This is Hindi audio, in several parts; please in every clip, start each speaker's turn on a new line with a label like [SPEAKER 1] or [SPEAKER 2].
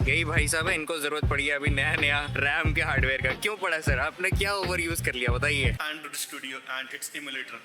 [SPEAKER 1] यही भाई साहब है, इनको जरूरत पड़ी है अभी नया नया रैम के हार्डवेयर का। क्यों पड़ा सर, आपने क्या ओवर यूज कर लिया बताइए।
[SPEAKER 2] Android Studio and its emulator.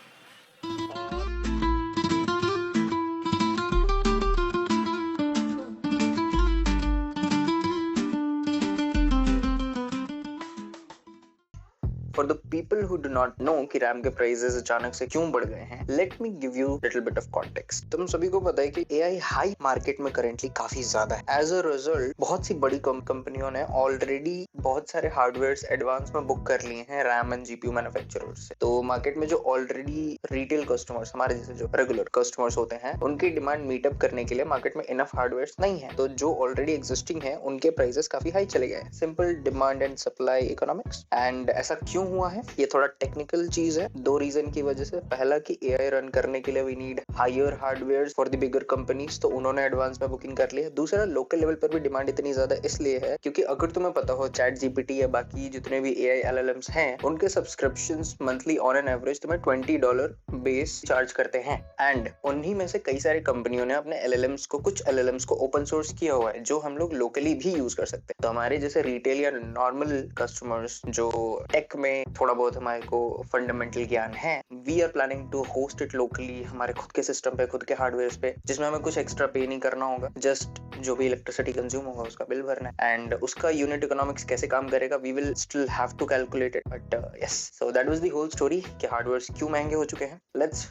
[SPEAKER 3] For the people who do not know कि रैम के प्राइसेस अचानक से क्यों बढ़ गए हैं, let me give you little bit of context. तुम सभी को पता है कि AI हाई मार्केट में करेंटली काफी ज्यादा है। As a result, बहुत सी बड़ी कंपनियों ने ऑलरेडी बहुत सारे हार्डवेयर एडवांस में बुक कर लिए हैं रैम एंड जीपीयू मैन्युफैक्चरर्स से। तो मार्केट में जो ऑलरेडी रिटेल कस्टमर्स, हमारे जैसे जो रेगुलर कस्टमर्स होते हैं, उनकी डिमांड मीटअप करने के लिए मार्केट में इनफ हार्डवेयर नहीं है। तो जो ऑलरेडी एग्जिस्टिंग है उनके प्राइसेस काफी हाई चले गए हैं। Simple demand and supply economics. And ऐसा क्यों हुआ है, ये थोड़ा टेक्निकल चीज है। दो रीजन की वजह से। पहला कि एआई रन करने के लिए we need higher hardware for the bigger companies, तो उन्होंने एडवांस में बुकिंग कर ली है। दूसरा, लोकल लेवल पर भी डिमांड इतनी ज्यादा इसलिए है क्योंकि अगर तुम्हें पता हो चैट जीपीटी या बाकी जितने भी एआई एलएलएम्स हैं, उनके subscriptions monthly on an average तुम्हें $20 बेस चार्ज करते हैं। एंड उन्हीं में से कई सारी कंपनियों ने अपने एलएलएम्स को, कुछ एलएलएम्स को ओपन सोर्स किया हुआ है जो हम लोग लोकली भी यूज कर सकते हैं। तो हमारे जैसे रिटेल या नॉर्मल कस्टमर्स जो टेक में थोड़ा बहुत हमारे को फंडामेंटल ज्ञान है, we are planning to host it locally हमारे खुद के सिस्टम पे, खुद के हार्डवेयर पे, जिसमें हमें कुछ एक्स्ट्रा पे नहीं करना होगा। जस्ट जो भी इलेक्ट्रिसिटी कंज्यूम होगा उसका बिल भरना है। एंड उसका यूनिट इकोनॉमिक्स कैसे काम करेगा, we will still have to calculate it. But yes, so that was the whole story कि हार्डवेयर क्यों महंगे हो चुके हैं। Let's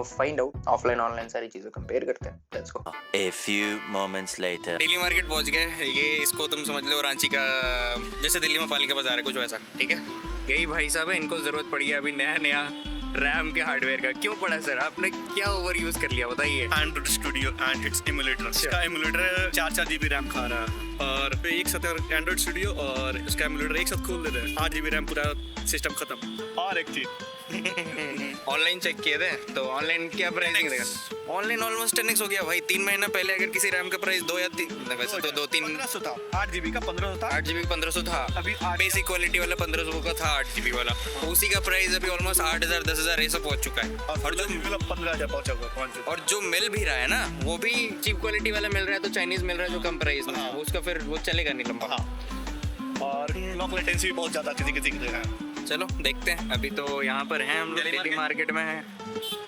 [SPEAKER 3] find out, offline online सारी चीजें कंपेयर करते हैं। Let's go.
[SPEAKER 4] A few moments later.
[SPEAKER 1] Delhi market पहुंच गए। ये इसको तुम समझ लो रांची का, जैसे दिल्ली में पालिका बाजार है, कुछ वैसा। ठीक है, यही भाई साहब है, इनको जरूरत पड़ी है अभी नया नया रैम के हार्डवेयर का। क्यों पड़ा सर, आपने क्या ओवर यूज कर लिया बताइए।
[SPEAKER 2] Android Studio and its emulator. इसका emulator 4 GB रैम खा रहा है और एक साथ Android Studio और इसका emulator एक साथ खोल देते हैं, 8 GB रैम पूरा सिस्टम खत्म। और एक चीज
[SPEAKER 1] ऑनलाइन चेक किए थे तो ऑनलाइन क्या प्राइसिंग देगा। ऑनलाइन ऑलमोस्ट 10x हो गया भाई। 3 महीना पहले अगर किसी रैम का प्राइस 2 या 3, वैसे तो 2-3
[SPEAKER 2] 1500 था, 8 GB का 1500 था,
[SPEAKER 1] 8 GB 1500 था।
[SPEAKER 2] अभी
[SPEAKER 1] बेसिक क्वालिटी वाला 1500 का था, 8 GB वाला। उसी का प्राइस अभी ऑलमोस्ट 8000 10,000 ऐसा पहुंच चुका है।
[SPEAKER 2] और जो 15,000 पहुंचा हुआ है।
[SPEAKER 1] और जो मिल भी रहा है ना, वो भी चीप क्वालिटी वाला मिल रहा है, तो चाइनीज मिल रहा है जो कम प्राइस में, उसका फिर वो चलेगा नहीं लंबा।
[SPEAKER 2] और लॉक लेटेंसी भी बहुत ज्यादा किसी की जगह।
[SPEAKER 1] चलो देखते हैं। अभी तो यहाँ पर हैं हम लोग, दिल्ली मार्केट में हैं।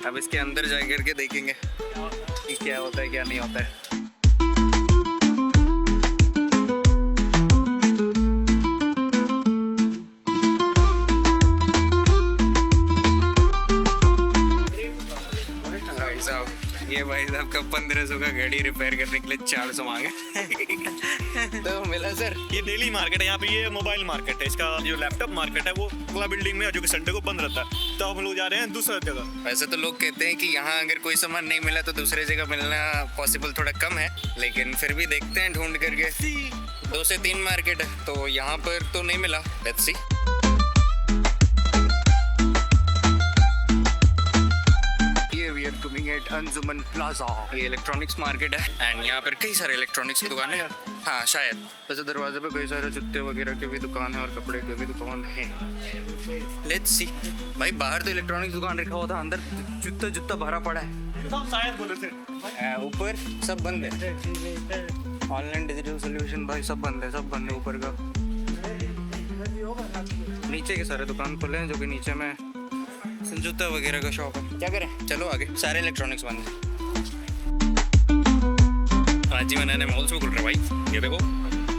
[SPEAKER 1] अब इसके अंदर जा करके देखेंगे कि क्या होता है क्या नहीं होता है। भाई साहब, ये भाई साहब का 1500 का गाड़ी रिपेयर करने के लिए 400 मांगे। तो मिला सर।
[SPEAKER 2] ये डेली मार्केट है, यहाँ पे ये मोबाइल मार्केट है। इसका जो लैपटॉप मार्केट है वो अगला बिल्डिंग में है, जो कि संडे को बंद रहता है। तो हम लोग जा रहे हैं दूसरा जगह।
[SPEAKER 1] वैसे तो लोग कहते हैं कि यहाँ अगर कोई सामान नहीं मिला तो दूसरे जगह मिलना पॉसिबल थोड़ा कम है, लेकिन फिर भी देखते हैं ढूंढ करके। 2 से 3 मार्केट है, तो यहाँ पर तो नहीं मिला। Let's see. अंजुमन प्लाजा, ये इलेक्ट्रॉनिक्स मार्केट है एंड यहाँ पर कई सारे इलेक्ट्रॉनिक्स की दुकानें हैं। हाँ शायद, वैसे दरवाजे पे कई सारे जूते वगैरह के भी दुकान है और कपड़े के भी दुकान है। Let's see. भाई बाहर तो इलेक्ट्रॉनिक्स दुकान रखा हुआ था, अंदर जूता जूता भरा पड़ा है।
[SPEAKER 2] शायद बोले थे
[SPEAKER 1] ऊपर सब बंद है। ऑनलाइन डिजिटल सोल्यूशन भाई सब बंद है, सब बंद है ऊपर का। नीचे के सारे दुकान खुले हैं, जो कि नीचे में जूता वगैरह का शॉप है। क्या करें, चलो आगे। सारे इलेक्ट्रॉनिक्स बंद है। रांची में नए मॉल्स भी खुल रहे भाई। ये देखो,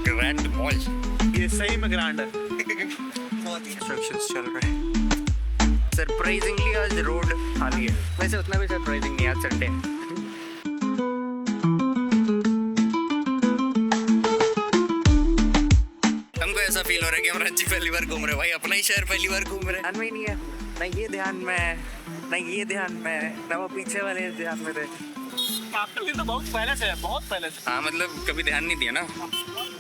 [SPEAKER 1] ग्रैंड मॉल।
[SPEAKER 2] ये सही में ग्रैंड है।
[SPEAKER 1] कंस्ट्रक्शंस चल रहे हैं। सरप्राइजिंगली आज रोड खाली है। वैसे उतना भी सरप्राइजिंग नहीं, आज संडे है। हमको ऐसा फील हो रहा है कि हम रांची पहली बार घूम रहे हैं भाई, अपना ही शहर पहली बार घूम रहे हैं। ध्यान में ही नहीं है, ना ये ध्यान में, ना ये ध्यान में, ना वो पीछे वाले ध्यान में थे।
[SPEAKER 2] कैपिटल तो बहुत पहले से है, बहुत पहले से।
[SPEAKER 1] हाँ मतलब कभी ध्यान नहीं दिया ना।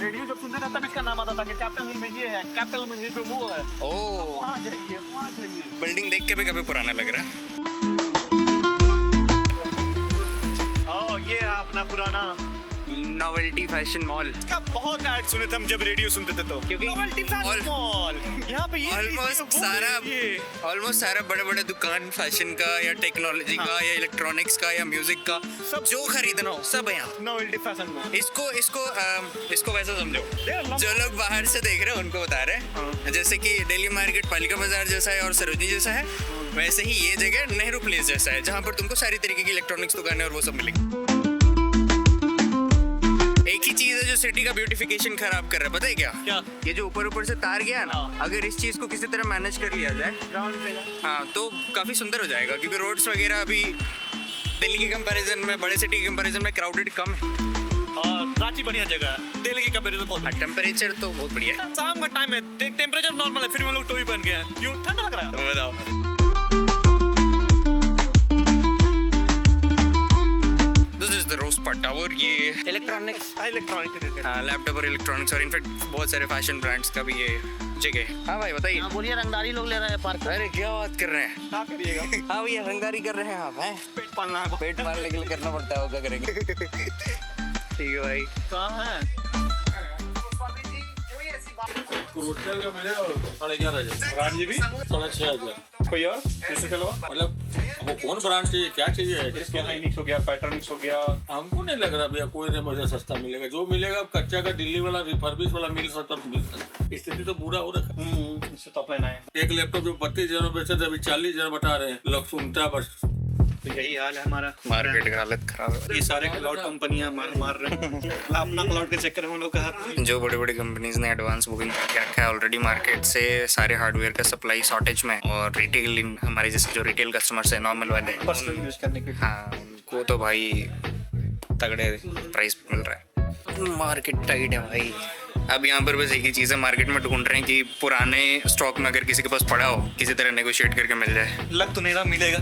[SPEAKER 2] रेडियो जब सुनते रहता इसका नाम आता था कि कैपिटल में ये है, कैपिटल में ये जो वो है।
[SPEAKER 1] ओह,
[SPEAKER 2] वहाँ जाइए।
[SPEAKER 1] बिल्डिंग देख के भी कभी पुराना लग रहा है।
[SPEAKER 2] ये अपना पुराना
[SPEAKER 1] नॉवेल्टी फैशन मॉल।
[SPEAKER 2] इसका बहुत ऐड सुने थे हम जब रेडियो सुनते थे तो,
[SPEAKER 1] क्योंकि
[SPEAKER 2] नोवेल्टी फैशन मॉल यहाँ पे
[SPEAKER 1] ऑलमोस्ट सारा बड़े बड़े दुकान फैशन का या टेक्नोलॉजी का या इलेक्ट्रॉनिक्स का या म्यूजिक का
[SPEAKER 2] सब
[SPEAKER 1] जो खरीदना हो सब है यहाँ।
[SPEAKER 2] Novelty fashion mall.
[SPEAKER 1] इसको वैसा समझो, जो लोग बाहर से देख रहे हैं उनको बता रहे हैं, जैसे कि दिल्ली मार्केट पालिका बाजार जैसा है और सरोजनी जैसा है, वैसे ही ये जगह नेहरू प्लेस जैसा है, जहाँ पर तुमको सारी तरीके की इलेक्ट्रॉनिक्स दुकानें और वो सब मिलेंगी। एक ही चीज है जो सिटी का ब्यूटिफिकेशन खराब कर रहा है, पता है क्या? ये जो ऊपर से तार गया ना, अगर इस चीज को किसी तरह मैनेज कर लिया जाए हाँ तो काफी सुंदर हो जाएगा, क्योंकि रोड्स वगैरह अभी दिल्ली के कंपैरिजन में, बड़े सिटी के कंपैरिजन में क्राउडेड कम है
[SPEAKER 2] और रांची बढ़िया जगह है, दिल्ली के कंपैरिजन बहुत।
[SPEAKER 1] टेम्परेचर तो बहुत बढ़िया है।
[SPEAKER 2] शाम का टाइम है, टेम्परेचर नॉर्मल है, फिर हम लोग टोपी पहन के हैं, क्यों ठंडा लग रहा है?
[SPEAKER 1] बताओ। टावर ये इलेक्ट्रॉनिक्स लैपटॉप और इलेक्ट्रॉनिक्स और इनफैक्ट बहुत सारे फैशन ब्रांड्स का भी ये जगह। हाँ भाई बताइए।
[SPEAKER 5] हाँ बोलिए, रंगदारी लोग ले रहे हैं पार्क।
[SPEAKER 1] अरे क्या बात कर रहे हैं?
[SPEAKER 2] क्या करिएगा?
[SPEAKER 1] हाँ भैया रंगदारी कर रहे हैं आप हैं?
[SPEAKER 2] पेट पालना है,
[SPEAKER 1] पेट मारने के लिए करना पड़ता है, क्या करेंगे। ठीक है भाई।
[SPEAKER 2] कहाँ है? रांची भी
[SPEAKER 6] 6,500।
[SPEAKER 2] कोई और कैसे चलो?
[SPEAKER 6] मतलब वो कौन ब्रांड चाहिए, क्या चाहिए?
[SPEAKER 2] इसके हाइनिक्स हो गया, पैटर्निक्स हो गया।
[SPEAKER 6] हमको नहीं लग रहा भैया कोई मुझे सस्ता मिलेगा। जो मिलेगा कच्चा का दिल्ली वाला रिफर्बिश वाला मिल सकता तो मिल सकता। स्थिति तो बुरा हो रखा है।
[SPEAKER 2] इससे तो अपना है।
[SPEAKER 6] एक लैपटॉप जो 32,000 बेचे थे अभी 40,000 बता रहे हैं, लोग सुनता बस।
[SPEAKER 2] तो यही हाल है हमारा,
[SPEAKER 1] मार्केट का हालत खराब है।
[SPEAKER 2] ये सारे क्लाउड कंपनियां मार रहे हैं। अपना क्लाउड के चक्कर में हम लोग का हाथ।
[SPEAKER 1] जो बड़ी बड़ी कंपनीज ने एडवांस बुकिंग करके रखा है ऑलरेडी मार्केट से सारे हार्डवेयर का सप्लाई शॉर्टेज में, और रिटेल हमारे जैसे जो रिटेल कस्टमर्स है नॉर्मल वाले,
[SPEAKER 2] पर्सनल यूज करने के।
[SPEAKER 1] हाँ उनको तो भाई तगड़े प्राइस पे मिल रहा है। मार्केट टाइट है भाई। अब यहाँ पर बस एक ही चीज़ है, मार्केट में ढूंढ रहे हैं कि पुराने स्टॉक में अगर किसी के पास पड़ा हो किसी तरह नेगोशिएट करके मिल जाए।
[SPEAKER 2] लग तो नहीं रहा मिलेगा।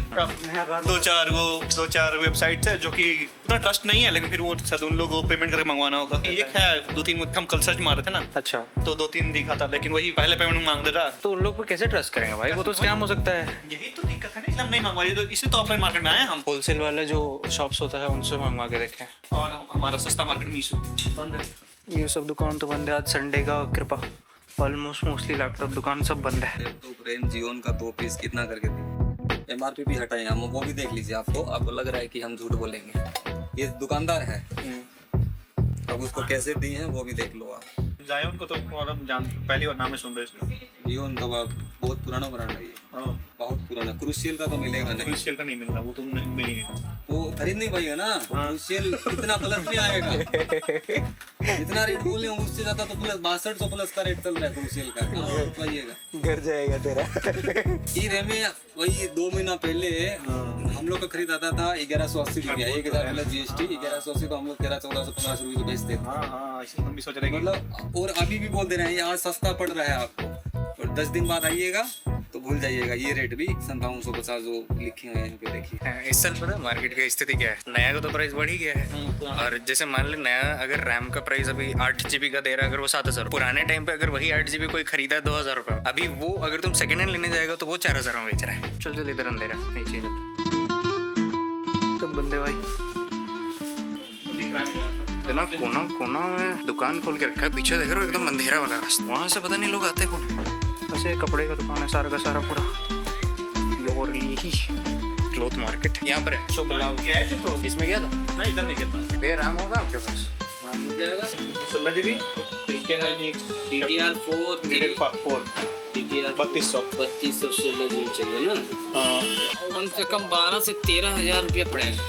[SPEAKER 2] दो चार वेबसाइट है जो कि उतना ट्रस्ट नहीं है, लेकिन फिर वो शायद उन लोगों को पेमेंट करके मंगवाना होगा। एक है 2-3 हम कल सर्च मार रहे थे ना।
[SPEAKER 1] अच्छा।
[SPEAKER 2] तो 2-3 दिखा था, लेकिन वही पहले पेमेंट मांग दे रहा।
[SPEAKER 1] तो उन लोग पे कैसे ट्रस्ट करेंगे भाई, वो तो स्कैम हो सकता है।
[SPEAKER 2] यही तो दिक्कत है ना, इसलिए हम नहीं मंगवाए। तो इसलिए तो ऑफलाइन मार्केट में आए हम।
[SPEAKER 1] होलसेल वाले जो शॉप्स होता है उनसे मंगवा के देखें।
[SPEAKER 2] और हमारा सस्ता मार्केट मीशो बंद है।
[SPEAKER 1] ये सब दुकान तो बंद है, आज संडे का कृपा। ऑलमोस्ट मोस्टली लैपटॉप दुकान सब बंद है।
[SPEAKER 7] तो रेंज जियोन का 2 पीस कितना करके दी? MRP भी हटाए हम, वो भी देख लीजिए। आपको लग रहा है कि हम झूठ बोलेंगे। ये दुकानदार है, अब उसको कैसे दी हैं वो भी देख लो आप।
[SPEAKER 2] जायोन को तो पहली बार नाम में सुन रहे हैं।
[SPEAKER 7] जियोन का बहुत पुराना ब्रांड है ये, बहुत पुराना। क्रूशियल का तो मिलेगा नहीं,
[SPEAKER 2] क्रूशियल का नहीं मिल रहा, वो तो नहीं मिलेगी।
[SPEAKER 7] वो खरीद नहीं पाएगा ना। क्रूशियल इतना प्लस नहीं आएगा। जितना रेट बोले उससे ज्यादा तो प्लस 6200 प्लस का रेट चल रहा है क्रूशियल का। पाइएगा
[SPEAKER 1] घर जाएगा तेरा।
[SPEAKER 7] ई रेमे वही 2 महीना पहले हम लोग का खरीद आता था 1180 रुपया, 1000 प्लस GST। 1180 तो हम लोग 1300-1450 रुपये तो बेचते थे।
[SPEAKER 2] हाँ, इसलिए हम भी सोच रहे हैं
[SPEAKER 7] मतलब, और अभी भी बोल दे रहे हैं ये आज सस्ता पड़ रहा है आपको, और 10 दिन बाद आइएगा तो भूल जाइएगा। ये रेट भी 5750 जो लिखे हुए हैं यहाँ पे देखिए।
[SPEAKER 1] इस साल पता है मार्केट की स्थिति क्या है? नया का तो प्राइस बढ़ ही गया है, और जैसे मान ले नया अगर रैम का प्राइस अभी 8 GB का दे रहा है, अगर वो 7000, पुराने टाइम पे अगर वही 8 GB कोई खरीदा है 2000 रुपये, अभी वो अगर तुम सेकंड हैंड लेने जाएगा तो वो 4000 में बेच रहा है। चल चल इधर अंधेरा नीचे तो बंदे भाई इतना कोना में दुकान खोल के रखा है। पीछे देख रहे हो एकदम अंधेरा वाला रास्ता, वहाँ से पता नहीं लोग आते कौन। वैसे कपड़े का दुकान है सारा का सारा पूरा, क्लॉथ मार्केट यहाँ पर है। इसमें क्या था?
[SPEAKER 2] नहीं, इधर नहीं कहता।
[SPEAKER 1] फिर राम होगा आपके पास?
[SPEAKER 2] 16 GB
[SPEAKER 5] DDR4 3200 16 GB चाहिए ना। कम से कम 12 से 13,000 रुपया पड़ेगा।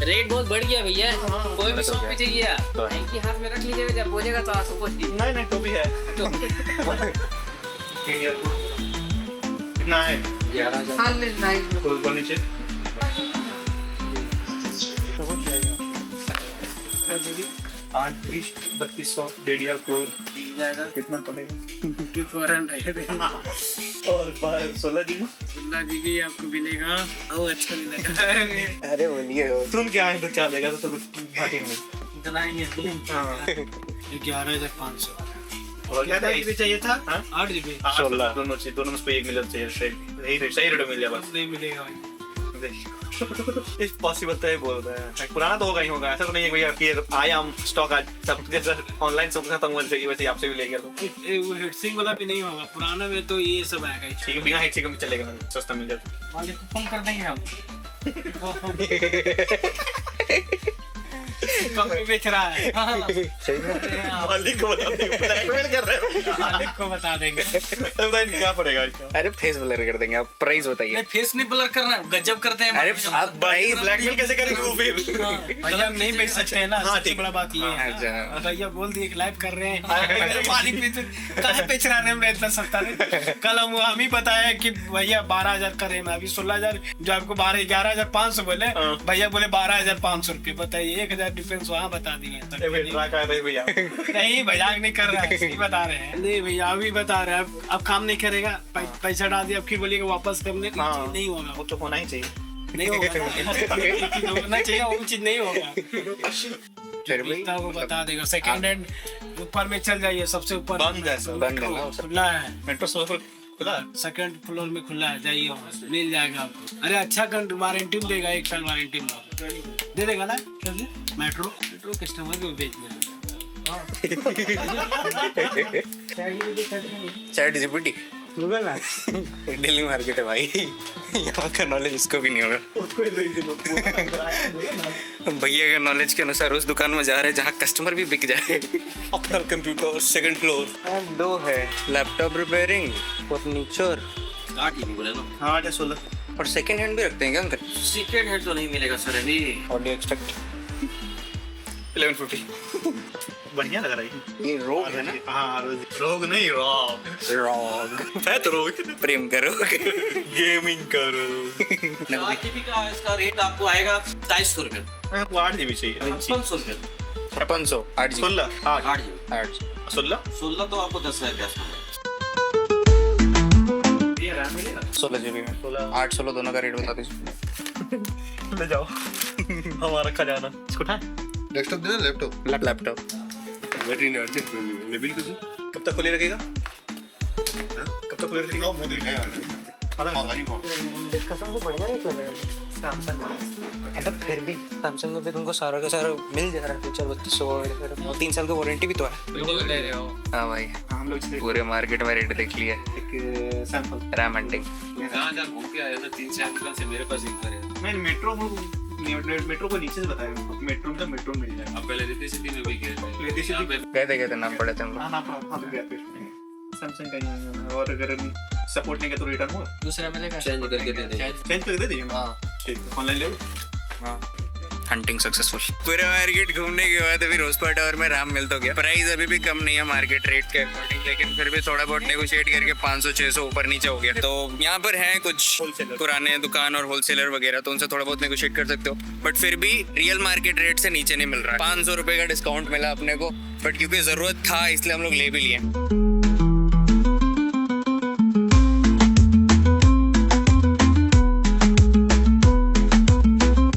[SPEAKER 5] रेट बहुत बढ़ गया भैया। कोई भी शॉप पे चाहिए आप कि हाथ में रख लीजिएगा, जब बोलेगा तो आपको कुछ
[SPEAKER 2] नहीं तो भी है। कितना है?
[SPEAKER 5] 11,000।
[SPEAKER 2] तो ऊपर नीचे 8-20-3200 DDR4 कितना पड़ेगा?
[SPEAKER 5] 2400
[SPEAKER 2] और 16 GB
[SPEAKER 5] 16 GB आपको मिलेगा। और अच्छा मिलेगा।
[SPEAKER 1] अरे बोलिए
[SPEAKER 2] सुन के आए तो चलेगा, तो घाटी में
[SPEAKER 5] इतना ही है। हाँ 11,500।
[SPEAKER 2] और क्या GB चाहिए था?
[SPEAKER 5] 8 GB
[SPEAKER 2] 16 दोनों में से एक मिल चाहिए। सही रेट मिल जाए बस।
[SPEAKER 5] नहीं मिलेगा भाई।
[SPEAKER 2] इस पॉसिबल तो ये बोल रहे हैं, पुराना तो होगा ही होगा, ऐसा तो नहीं है भैया कि आया हम स्टॉक आज सब जैसे ऑनलाइन सब खत्म हुआ वैसे आपसे भी ले गया तो
[SPEAKER 8] हिटसिंग वाला भी नहीं होगा, पुराना में तो ये सब आएगा ही।
[SPEAKER 2] ठीक है, बिना हिट भी चलेगा, सस्ता मिल जाता।
[SPEAKER 8] मालिक को फोन कर देंगे हम। कॉपी बेच रहा है।
[SPEAKER 2] मालिक को बता देंगे, ब्लैकमेल कर रहे हो।
[SPEAKER 8] मालिक को बता देंगे।
[SPEAKER 2] बताइए क्या पड़ेगा इसका?
[SPEAKER 1] अरे फेस ब्लर कर देंगे आप, प्राइस बताइए।
[SPEAKER 8] नहीं, फेस नहीं ब्लर करना, गजब करते हैं।
[SPEAKER 1] अरे आप प्राइस
[SPEAKER 2] ब्लैकमेल कैसे करेंगे वो फिर?
[SPEAKER 8] भैया हम नहीं बेच सकते हैं ना,
[SPEAKER 2] हाँ,
[SPEAKER 8] सबसे
[SPEAKER 2] ठीक।
[SPEAKER 8] बड़ा बात ये है।
[SPEAKER 1] अच्छा।
[SPEAKER 8] भैया बोल दिए लाइव कर रहे हैं, मालिक भी कहाँ बेच रहा है इतना सस्ता नहीं। कल हम ही बताया कि भैया 12,000 का रेम है, अभी 16,000 जो आपको 11,500 बोले, भैया बोले 12,500 रुपये। बताइए 1,000 डिफरेंस वहाँ बता दिए।
[SPEAKER 2] भैया
[SPEAKER 8] नहीं मजाक नहीं कर रहा है, सही बता रहे हैं। नहीं भैया अभी बता रहे हैं, अब काम नहीं करेगा, पैसा डाल दिया, अब फिर बोलिएगा वापस करने, नहीं होगा,
[SPEAKER 2] वो तो होना ही चाहिए।
[SPEAKER 8] नहीं होगा, होना चाहिए, वो चीज नहीं होगा।
[SPEAKER 1] फिर भी
[SPEAKER 8] वो बता देगा। सेकंड हैंड ऊपर में चल जाइए, सबसे ऊपर
[SPEAKER 2] बंद है सब,
[SPEAKER 1] बंद है ना?
[SPEAKER 8] खुला है,
[SPEAKER 2] मेट्रो सोफर खुला है।
[SPEAKER 8] सेकंड फ्लोर में खुला है, जाइए मिल जाएगा आपको। अरे अच्छा वारंटी में देगा, 1 साल वारंटी में दे देगा ना। मेट्रो कस्टमर को बेचना
[SPEAKER 1] चैट जीपीटी
[SPEAKER 8] गूगल ना,
[SPEAKER 1] दिल्ली मार्केट है भाई, यहाँ का नॉलेज इसको भी नहीं होगा। भैया के नॉलेज के अनुसार उस दुकान में जा रहे हैं जहाँ कस्टमर भी बिक जाए।
[SPEAKER 2] अपना कंप्यूटर सेकंड फ्लोर
[SPEAKER 1] 2 है, लैपटॉप रिपेयरिंग, फर्नीचर
[SPEAKER 5] 8 ही बोले ना।
[SPEAKER 2] हाँ 16
[SPEAKER 1] और सेकंड हैंड भी रखते हैं क्या अंकल?
[SPEAKER 5] सेकंड हैंड तो नहीं मिलेगा सर अभी।
[SPEAKER 1] ऑडियो एक्सट्रैक्ट
[SPEAKER 2] 1150 बढ़िया लग रहा है
[SPEAKER 1] ये रोग है ना?
[SPEAKER 2] हाँ रोग नहीं रॉग
[SPEAKER 1] रोग
[SPEAKER 2] है तो रोग
[SPEAKER 1] प्रेम करो
[SPEAKER 2] गेमिंग करो
[SPEAKER 5] 8 GB का इसका रेट आपको आएगा 250 रुपये,
[SPEAKER 2] 8 जीबी चाहिए
[SPEAKER 5] 500 रुपये।
[SPEAKER 1] 500 8 जी
[SPEAKER 2] 16 8
[SPEAKER 5] 8 GB
[SPEAKER 1] 8 जी
[SPEAKER 2] 16
[SPEAKER 5] 16 तो आपको 10,000 के आसपास।
[SPEAKER 1] 16 जीबी में 8 16 दोनों का रेट बता दीजिए।
[SPEAKER 2] ले जाओ हमारा खजाना इसको उठाए
[SPEAKER 9] डेस्कटॉप देना लैपटॉप
[SPEAKER 1] लैपटॉप
[SPEAKER 9] बैटरी नहीं अर्जेंट लेवल कुछ
[SPEAKER 2] कब तक खुले रखेगा कब तक खुले रखेगा
[SPEAKER 9] वो देखा यार
[SPEAKER 3] डिस्कशन तो बढ़िया नहीं कर रहे हैं सैमसंग। फिर भी सैमसंग में भी तुमको सारा का सारा मिल जा रहा है फीचर 3200 3 साल का वारंटी भी तो है।
[SPEAKER 5] ले रहे हो
[SPEAKER 1] हाँ भाई,
[SPEAKER 2] हम लोग इसलिए
[SPEAKER 1] पूरे मार्केट में रेट देख लिया।
[SPEAKER 2] एक सैंपल
[SPEAKER 1] रैम हंटिंग
[SPEAKER 5] जहाँ जहाँ घूम के आया था 3-4 दुकान से मेरे पास एक है।
[SPEAKER 2] मैं मेट्रो को नीचे से बताया मेट्रो में तो मेट्रो मिल जाएगा।
[SPEAKER 5] अब पहले रिद्धि सिटी में भी गए थे।
[SPEAKER 2] रिद्धि सिटी
[SPEAKER 1] गए थे नाम पड़े थे हम लोग।
[SPEAKER 2] हाँ ना सैमसंग का ही है और अगर सपोर्ट नहीं किया तो रिटर्न हो
[SPEAKER 5] दूसरा मिलेगा, चेंज करके दे देंगे।
[SPEAKER 2] चेंज कर दे दीजिए।
[SPEAKER 5] हाँ
[SPEAKER 2] ठीक ऑनलाइन ले लो।
[SPEAKER 1] Hunting successful. पूरे मार्केट घूमने के बाद अभी रोजपा टावर में राम मिल तो गया। प्राइस अभी भी कम नहीं है मार्केट रेट के अकॉर्डिंग, लेकिन फिर भी थोड़ा बहुत नेगोशिएट करके 500-600 ऊपर नीचे हो गया। तो यहाँ पर हैं कुछ पुराने दुकान और होलसेलर वगैरह, तो उनसे थोड़ा बहुत नेगोशिएट कर सकते हो, बट फिर भी रियल मार्केट रेट से नीचे नहीं मिल रहा है। 500 रुपए का डिस्काउंट मिला अपने को, बट क्योंकि जरूरत था इसलिए हम लोग ले भी लिए।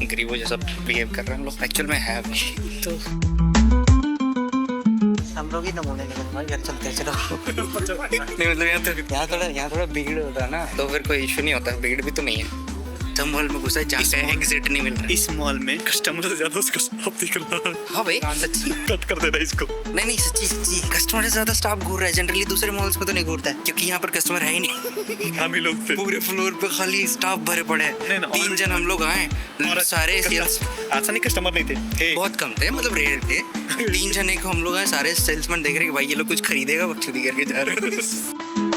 [SPEAKER 1] गरीबों जैसा बिहेव कर रहे हैं हम लोग, एक्चुअल में है तो
[SPEAKER 3] हम लोग ही नमूने निकल घर चलते हैं। चलो
[SPEAKER 1] नहीं मतलब यहाँ थोड़ा भीड़ होता है ना, तो फिर कोई इशू नहीं होता। भीड़ भी तो नहीं है, तो मॉल में घुसा जहाँ से एग्जिट नहीं मिल रहा।
[SPEAKER 2] इस मॉल में कस्टमर से ज्यादा उसका स्टाफ दिख रहा है।
[SPEAKER 1] हाँ भाई सच्ची,
[SPEAKER 2] कट कर देना इसको।
[SPEAKER 1] नहीं सच्ची कस्टमर से ज्यादा स्टाफ घूर रहा है। जनरली दूसरे मॉल्स में तो नहीं घूरता है, क्योंकि यहाँ पर कस्टमर है ही नहीं।
[SPEAKER 2] हम ही लोग थे।
[SPEAKER 1] पूरे फ्लोर पे खाली स्टाफ भरे पड़े हैं। 3 जन हम लोग आए, सारे सेल्स
[SPEAKER 2] ऐसा नहीं कस्टमर नहीं थे
[SPEAKER 1] बहुत कम थे, मतलब रेयर थे। 3 जने को हम लोग आए, सारे सेल्समैन देख रहे कि भाई ये लोग कुछ खरीदेगा, बकचोदी करके जा रहे हैं।